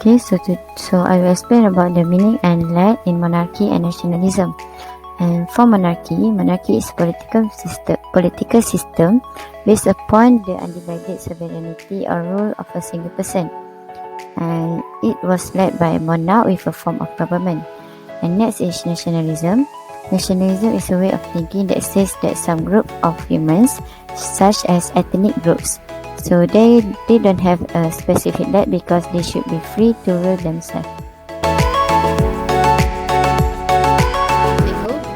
Okay, so I will explain about the meaning and lag in monarchy and nationalism. And for monarchy is a political system based upon the undivided sovereignty or rule of a single person. And it was led by a monarch with a form of government. And next is nationalism. Nationalism is a way of thinking that says that some group of humans, such as ethnic groups, so they don't have a specific land because they should be free to rule themselves.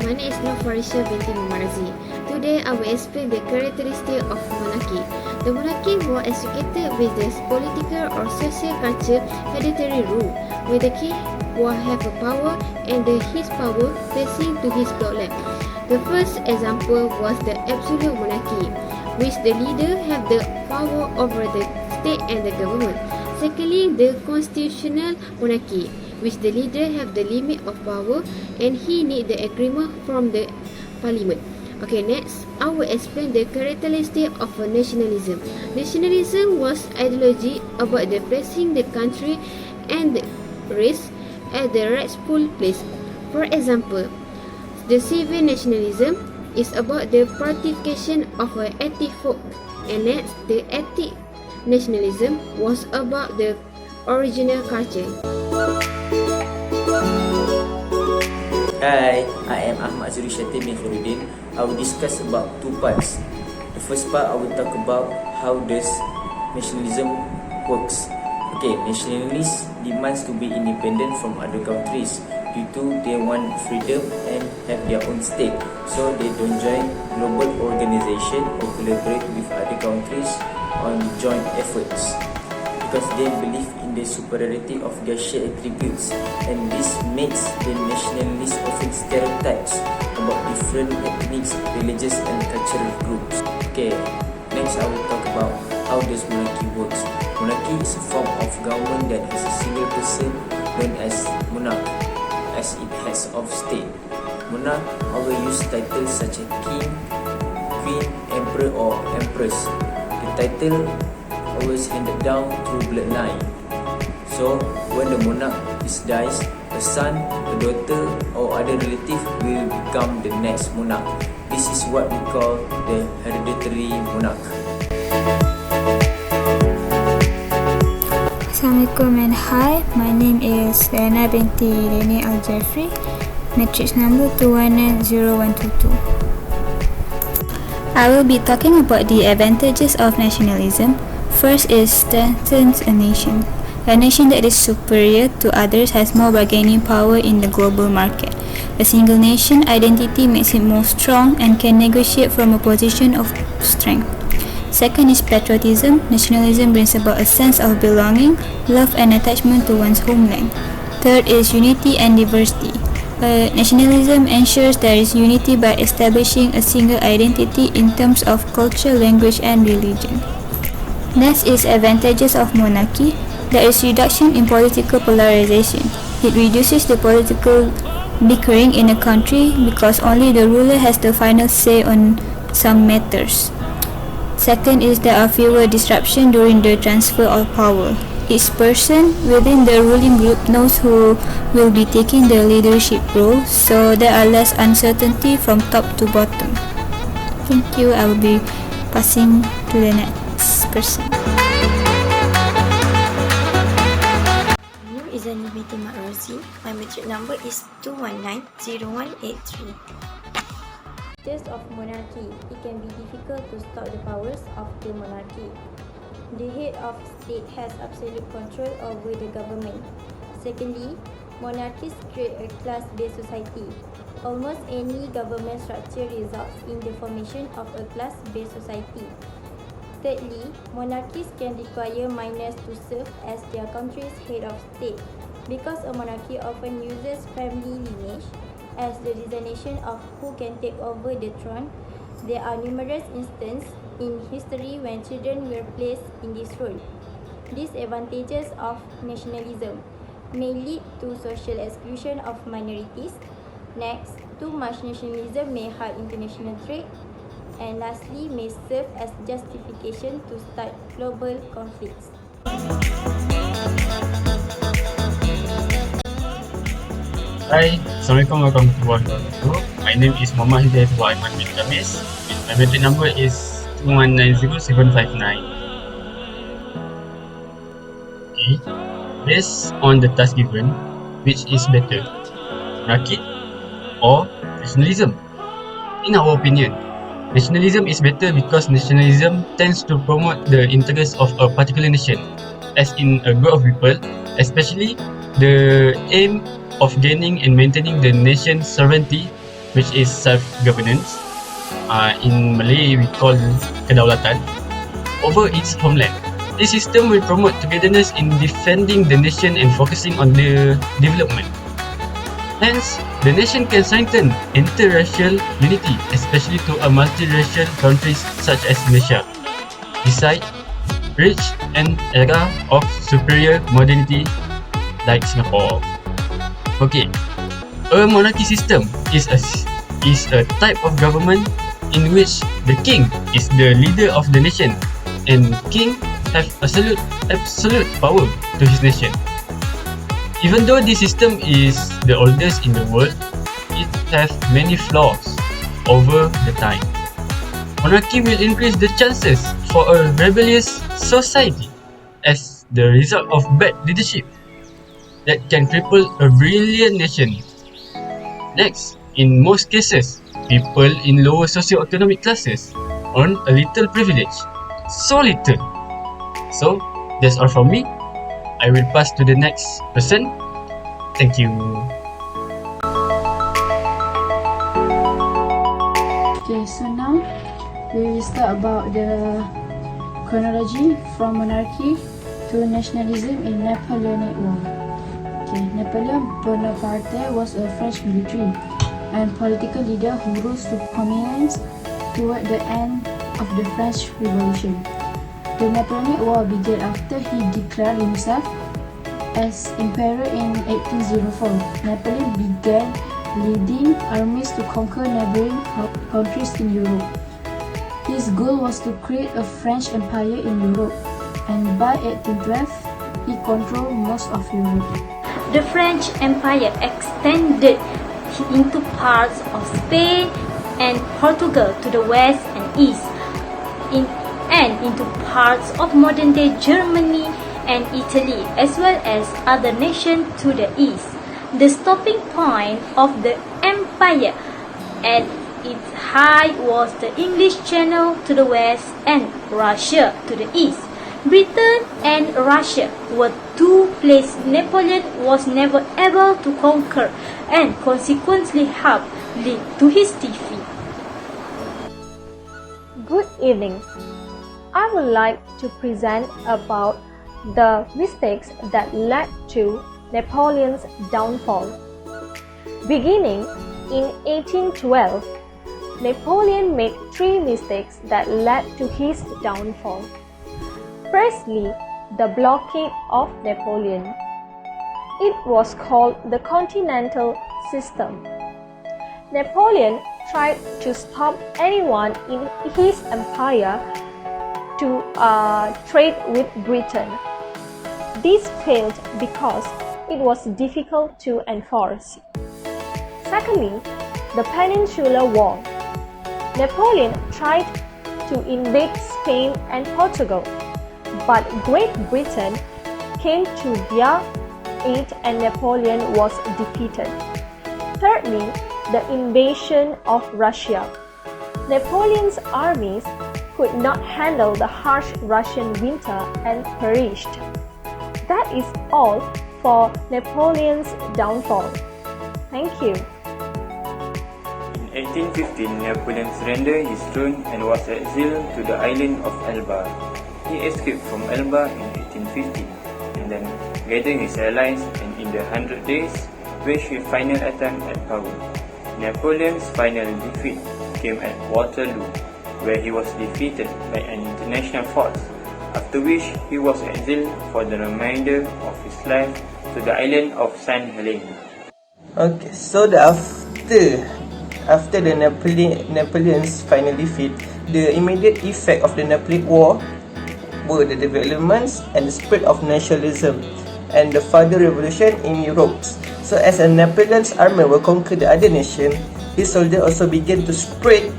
My name is Raya binti Monarchy. Today I will explain the characteristic of monarchy. The monarchy was executed with the political or social culture hereditary rule, where the king will have a power and his power passing to his bloodline. The first example was the absolute monarchy, which the leader have the power over the state and the government. Secondly, the constitutional monarchy, which the leader have the limit of power and he need the agreement from the parliament. Okay, next, I will explain the characteristic of a nationalism. Nationalism was ideology about the placing the country and the race at the rightful place. For example, the civil nationalism is about the participation of an ethnic folk, and next, the ethnic nationalism was about the original culture. Hi, I am Ahmad Zuri. I will discuss about two parts. The first part, I will talk about how does nationalism works. Okay, nationalists demands to be independent from other countries due to they want freedom and have their own state, so they don't join global organization or collaborate with other countries on joint efforts because they believe in the superiority of their shared attributes, and this makes the nationalists often stereotypes about different ethnic, religious and cultural groups. Okay, next I will talk about how does monarchy works. Monarchy is a form of government that has a single person known as monarch, as it has of state. Monarch always use titles such as king, queen, emperor or empress. The title always handed down through bloodline. So when the monarch dies, a son, a daughter or other relative will become the next monarch. This is what we call the hereditary monarch. Assalamualaikum and hi, my name is Selamat binti Al-Jafri, matrix number 2190122. I will be talking about the advantages of nationalism. First is strengthens a nation. A nation that is superior to others has more bargaining power in the global market. A single nation identity makes it more strong and can negotiate from a position of strength. Second is patriotism. Nationalism brings about a sense of belonging, love and attachment to one's homeland. Third is unity and diversity. Nationalism ensures there is unity by establishing a single identity in terms of culture, language and religion. Next is advantages of monarchy. There is reduction in political polarization. It reduces the political bickering in a country because only the ruler has the final say on some matters. Second is there are fewer disruptions during the transfer of power. Each person within the ruling group knows who will be taking the leadership role, so there are less uncertainty from top to bottom. Thank you. I will be passing to the next person. Is my matric number is 2190183. Just of monarchy, it can be difficult to stop the powers of the monarchy. The head of state has absolute control over the government. Secondly, monarchies create a class-based society. Almost any government structure results in the formation of a class-based society. Thirdly, monarchies can require minors to serve as their country's head of state. Because a monarchy often uses family lineage as the designation of who can take over the throne, there are numerous instances in history when children were placed in this role. Disadvantages of nationalism may lead to social exclusion of minorities. Next, too much nationalism may hurt international trade. And lastly, may serve as justification to start global conflicts. Hi, Assalamualaikum warahmatullahi wabarakatuh. My name is Muhammad Hidayat Waiman bin Kamis. My metric number is 2190759. Okay, based on the task given, which is better, monarchy or nationalism? In our opinion, nationalism is better because nationalism tends to promote the interests of a particular nation, as in a group of people, especially the aim of gaining and maintaining the nation's sovereignty, which is self-governance. In Malay, we call kedaulatan, over its homeland. This system will promote togetherness in defending the nation and focusing on the development. Hence, the nation can strengthen interracial unity, especially to a multiracial countries such as Malaysia. Besides, reach an era of superior modernity like Singapore. Okay, a monarchy system is a type of government in which the king is the leader of the nation, and king have absolute power to his nation. Even though this system is the oldest in the world, it has many flaws over the time. Monarchy will increase the chances for a rebellious society as the result of bad leadership that can cripple a brilliant nation. Next, in most cases, people in lower socio-economic classes earn a little privilege. So little. So, that's all from me. I will pass to the next person. Thank you. Okay, so now we will start about the chronology from monarchy to nationalism in Napoleonic War. Okay, Napoleon Bonaparte was a French military and political leader who rose to prominence toward the end of the French Revolution. The Napoleonic War began after he declared himself as emperor in 1804. Napoleon began leading armies to conquer neighboring countries in Europe. His goal was to create a French empire in Europe, and by 1812, he controlled most of Europe. The French Empire extended into parts of Spain and Portugal to the west and east, and into parts of modern-day Germany and Italy, as well as other nations to the east. The stopping point of the empire at its height was the English Channel to the west and Russia to the east. Britain and Russia were two places Napoleon was never able to conquer and consequently helped lead to his defeat. Good evening. I would like to present about the mistakes that led to Napoleon's downfall. Beginning in 1812, Napoleon made three mistakes that led to his downfall. Firstly, the blockade of Napoleon. It was called the Continental System. Napoleon tried to stop anyone in his empire to trade with Britain. This failed because it was difficult to enforce. Secondly, the Peninsular War. Napoleon tried to invade Spain and Portugal, but Great Britain came to their aid and Napoleon was defeated. Thirdly, the invasion of Russia. Napoleon's armies could not handle the harsh Russian winter and perished. That is all for Napoleon's downfall. Thank you. In 1815, Napoleon surrendered his throne and was exiled to the island of Elba. He escaped from Elba in 1815 and then gathered his allies, and in the 100 Days waged his final attempt at power. Napoleon's final defeat came at Waterloo, where he was defeated by an international force after which he was exiled for the remainder of his life to the island of San Helena. Okay, so after the Napoleon's final defeat, the immediate effect of the Napoleonic War were the developments and the spread of nationalism and the further revolution in Europe. So as Napoleon's army will conquer the other nation, his soldiers also began to spread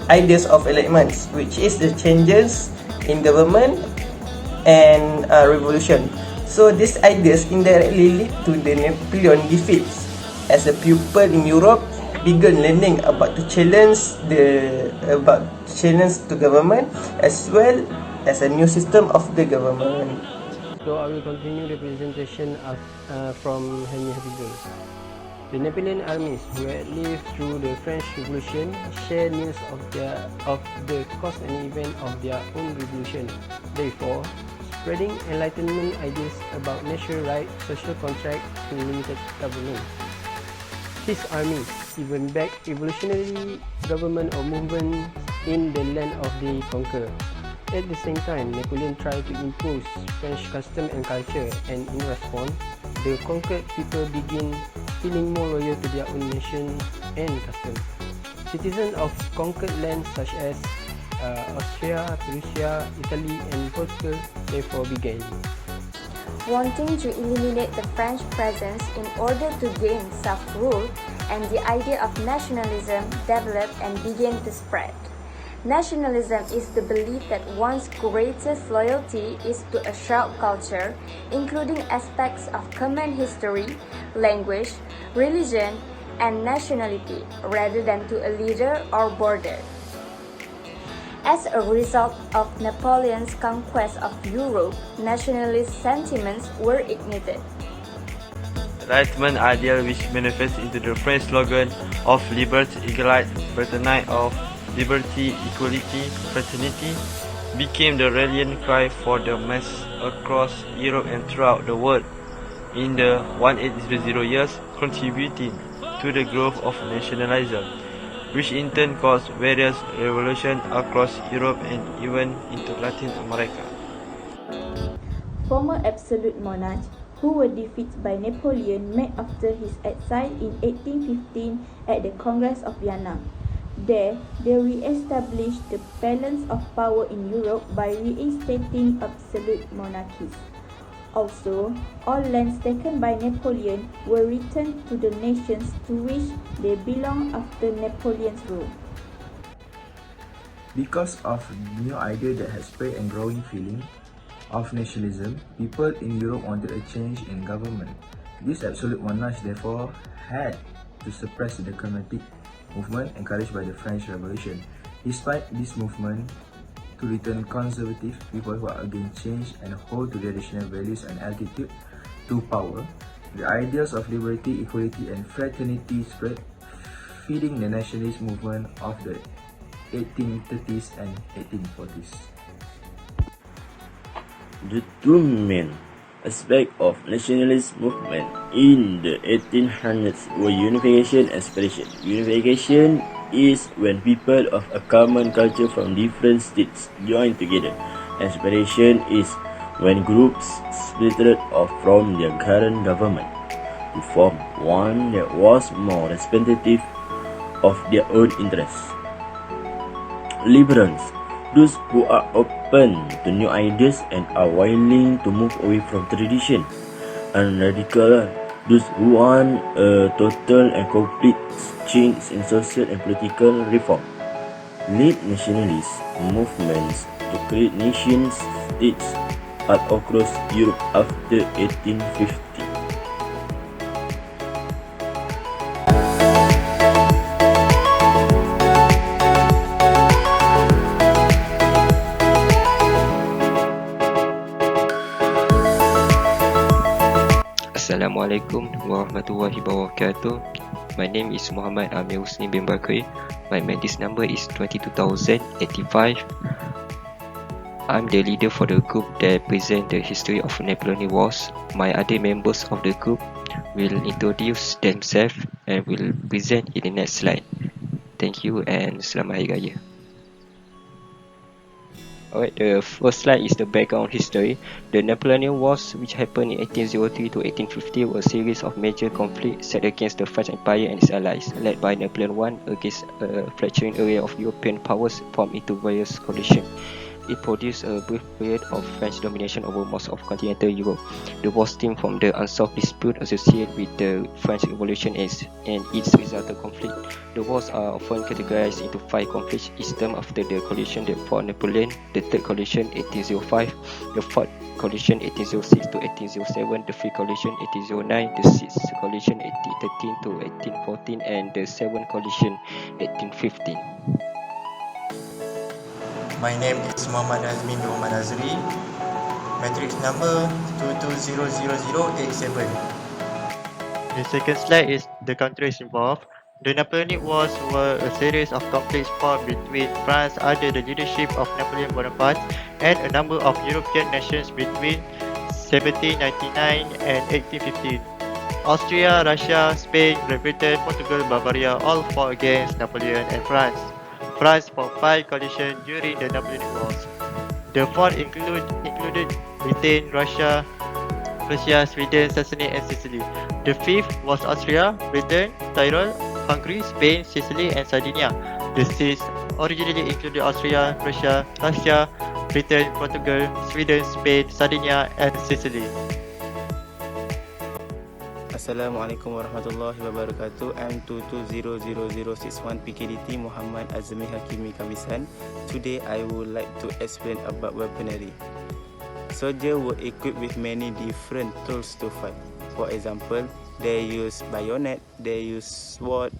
ideas of enlightenment, which is the changes in government and revolution. So these ideas indirectly lead to the Napoleon defeats, as the people in Europe began learning about the challenge to government, as well as a new system of the government. So I will continue the presentation from Henry Habizel. The Napoleon armies who had lived through the French Revolution share news of the cause and event of their own revolution. Therefore, spreading enlightenment ideas about natural rights, social contract, and limited government. His army even backed revolutionary government or movement in the land of the conqueror. At the same time, Napoleon tried to impose French custom and culture, and in response, the conquered people began feeling more loyal to their own nation and custom. Citizens of conquered lands such as Austria, Prussia, Italy, and Portugal therefore began wanting to eliminate the French presence in order to gain self-rule, and the idea of nationalism developed and began to spread. Nationalism is the belief that one's greatest loyalty is to a shared culture, including aspects of common history, language, religion, and nationality, rather than to a leader or border. As a result of Napoleon's conquest of Europe, nationalist sentiments were ignited. Enlightenment ideal, which manifests into the French slogan of Liberté, Égalité, Fraternité, of liberty, equality, fraternity, became the rallying cry for the mass across Europe and throughout the world in the 1800 years, contributing to the growth of nationalism, which in turn caused various revolutions across Europe and even into Latin America. Former absolute monarchs who were defeated by Napoleon met after his exile in 1815 at the Congress of Vienna. There, they re-established the balance of power in Europe by reinstating absolute monarchies. Also, all lands taken by Napoleon were returned to the nations to which they belonged after Napoleon's rule. Because of the new idea that had spread and growing feeling of nationalism, people in Europe wanted a change in government. These absolute monarchs therefore had to suppress the democratic movement encouraged by the French Revolution. Despite this movement to return conservative people who are against change and hold to traditional values and attitude to power, the ideals of liberty, equality, and fraternity spread, feeding the nationalist movement of the 1830s and 1840s. The two main aspects of nationalist movement in the 1800s were unification and separation. Unification is when people of a common culture from different states join together, and separation is when groups split off from their current government to form one that was more representative of their own interests. Liberals, those who are open to new ideas and are willing to move away from tradition. And radical, those who want a total and complete change in social and political reform. Late nationalist movements to create nation states all across Europe after 1850. Assalamualaikum warahmatullahi wabarakatuh. My name is Muhammad Amir Husni bin Bakri. My mandis number is 22085. I'm the leader for the group that present the history of Napoleonic Wars. My other members of the group will introduce themselves and will present in the next slide. Thank you and Selamat Hari Raya. Alright, the first slide is the background history. The Napoleonic Wars, which happened in 1803 to 1850, were a series of major conflicts set against the French Empire and its allies, led by Napoleon I against a fluctuating array of European powers formed into various coalitions. It produced a brief period of French domination over most of continental Europe. The war stemmed from the unsolved dispute associated with the French Revolution and its resultant conflict. The wars are often categorized into 5 conflicts, each term after the coalition that fought Napoleon: the Third Coalition 1805, the Fourth Coalition 1806 to 1807, the Fifth Coalition 1809, the Sixth Coalition 1813 to 1814, and the Seventh Coalition 1815. My name is Muhammad Azmin Muhammad Azri. Matrix number 220087. The second slide is the countries involved. The Napoleonic Wars were a series of conflicts fought between France under the leadership of Napoleon Bonaparte and a number of European nations between 1799 and 1815. Austria, Russia, Spain, Great Britain, Portugal, Bavaria all fought against Napoleon and France. France fought 5 coalitions during the Napoleonic Wars. The fourth included Britain, Russia, Prussia, Sweden, Saxony and Sicily. The fifth was Austria, Britain, Tyrol, Hungary, Spain, Sicily and Sardinia. The sixth originally included Austria, Prussia, Russia, Britain, Portugal, Sweden, Spain, Sardinia and Sicily. Assalamualaikum warahmatullahi wabarakatuh. I'm 220061 PKDT Muhammad Azmi Hakimi Kamisan. Today I would like to explain about weaponry. Soldiers were equipped with many different tools to fight. For example, they use bayonet, they use sword,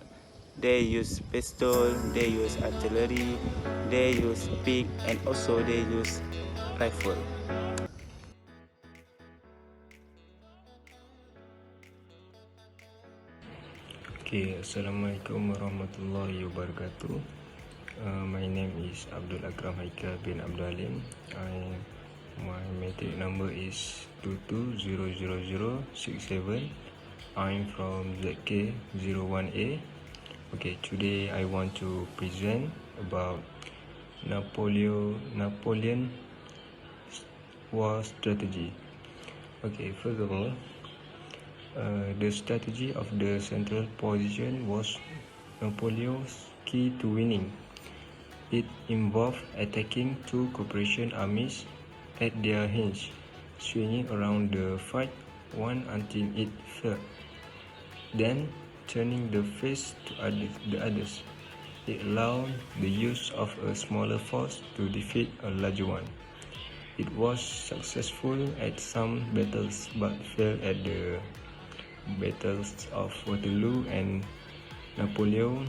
they use pistol, they use artillery, they use pick, and also they use rifle. Okay, Assalamualaikum warahmatullahi wabarakatuh. My name is Abdul Akram Haikal bin Abdul Alim. My matric number is 220067. I'm from ZK01A. Okay, today I want to present about Napoleon war strategy. Okay, first of all, the strategy of the central position was Napoleon's key to winning. It involved attacking 2 cooperation armies at their hinge, swinging around the fight one until it fell, then turning the face to the others. It allowed the use of a smaller force to defeat a larger one. It was successful at some battles but failed at the battles of Waterloo and Napoleon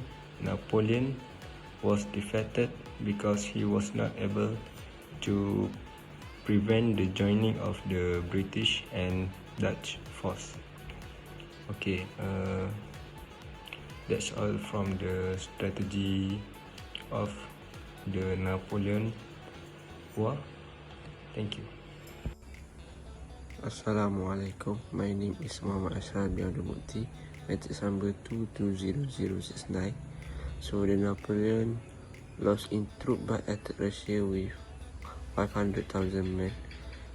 was defeated because he was not able to prevent the joining of the British and Dutch force. Okay, that's all from the strategy of the Napoleon War. Thank you. Assalamualaikum. My name is Muhammad Ashraf bin Abdul Mukti. Matrix number 220069. So the Napoleon lost in troop but attacked Russia with 500,000 men,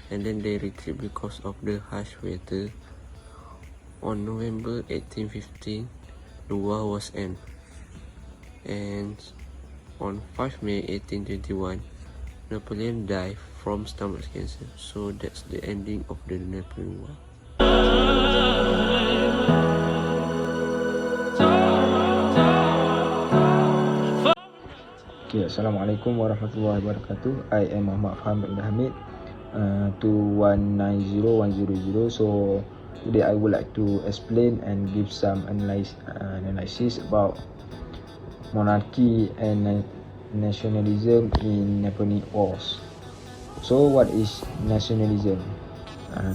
and then they retreat because of the harsh weather. On November 1815, the war was ended, and on 5 May 1821, Napoleon died from stomach cancer. So that's the ending of the Napoleon War. Okay, Assalamualaikum warahmatullahi wabarakatuh. I am Muhammad Faham bin Hamid, 2190100. So today I would like to explain and give some analysis about monarchy and nationalism in Napoleonic Wars. So what is nationalism?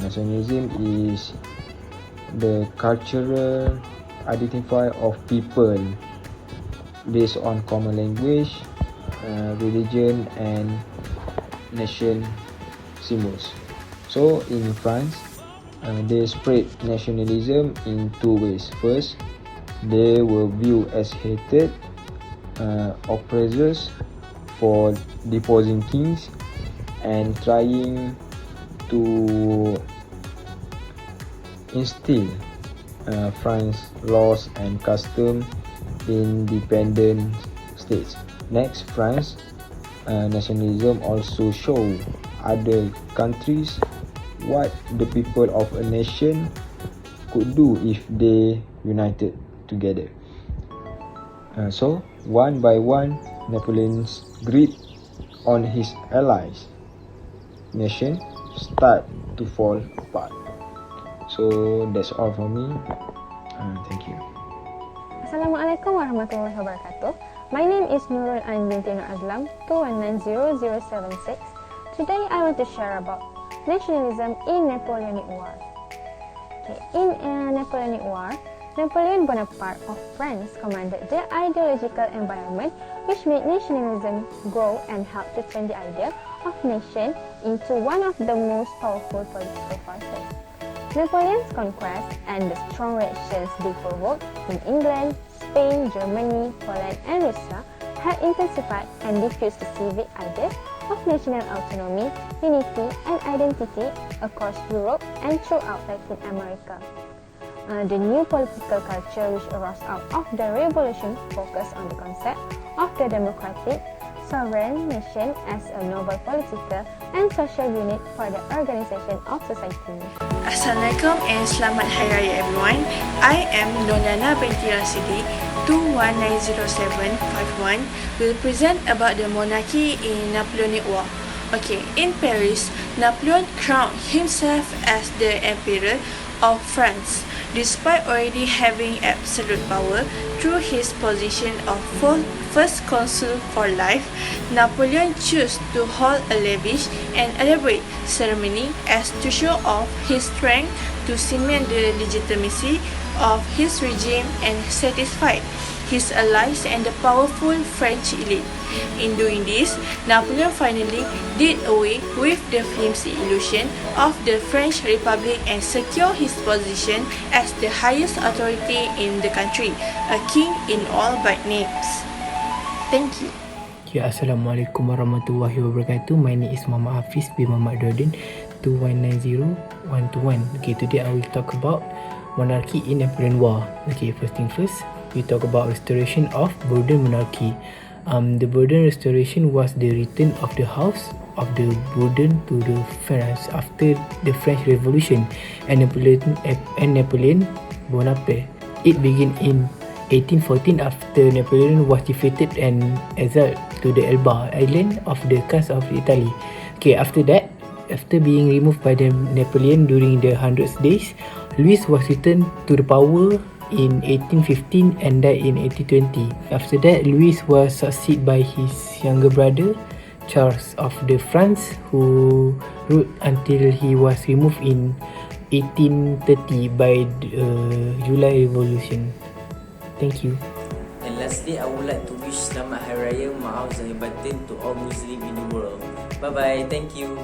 Nationalism is the cultural identity of people based on common language, religion and nation symbols. So in France, they spread nationalism in 2 ways. First, they were viewed as hated oppressors for deposing kings, and trying to instill France laws and custom in dependent states. Next, France nationalism also show other countries what the people of a nation could do if they united together. So, one by one, Napoleon's grip on his allies nation start to fall apart. So that's all for me. Thank you. Assalamualaikum warahmatullahi wabarakatuh. My name is Nurul Ain binti Nur Azlam 2190076. Today I want to share about nationalism in Napoleonic War. In Napoleonic War, Napoleon Bonaparte of France commanded the ideological environment which made nationalism grow and helped to turn the idea of nation into one of the most powerful political forces. Napoleon's conquest and the strong reactions they provoked in England, Spain, Germany, Poland and Russia had intensified and diffused the civic ideas of national autonomy, unity and identity across Europe and throughout Latin America. The new political culture which arose out of the revolution focused on the concept of the democratic, sovereign nation as a noble political and social unit for the organization of society. Assalamualaikum and Selamat Hari Raya everyone. I am Nolana binti Rasidi 2190751 will present about the monarchy in Napoleonic War. Okay, in Paris, Napoleon crowned himself as the emperor of France. Despite already having absolute power through his position of first consul for life, Napoleon chose to hold a lavish and elaborate ceremony as to show off his strength, to cement the legitimacy of his regime and satisfy his allies and the powerful French elite. In doing this, Napoleon finally did away with the flimsy illusion of the French Republic and secured his position as the highest authority in the country, a king in all but names. Thank you. Assalamualaikum warahmatullahi wabarakatuh. My name is Muhammad Hafiz bin Muhammad Dordin 2190121. Okay, today I will talk about monarchy in Napoleon War. Okay, first thing first, we talk about restoration of Bourbon monarchy. The Bourbon restoration was the return of the house of the Bourbon to the France after the French Revolution and Napoleon Bonaparte. It began in 1814 after Napoleon was defeated and exiled to the Elba island of the coast of Italy. Okay, after that, after being removed by the Napoleon during the 100 days, Louis was returned to the power in 1815 and died in 1820. After that, Louis was succeeded by his younger brother Charles of the France, who ruled until he was removed in 1830 by the July Revolution. Thank you. And lastly, I would like to wish Selamat Hari Raya Maaf, Zahir, Batin to all Muslims in the world. Bye bye. Thank you.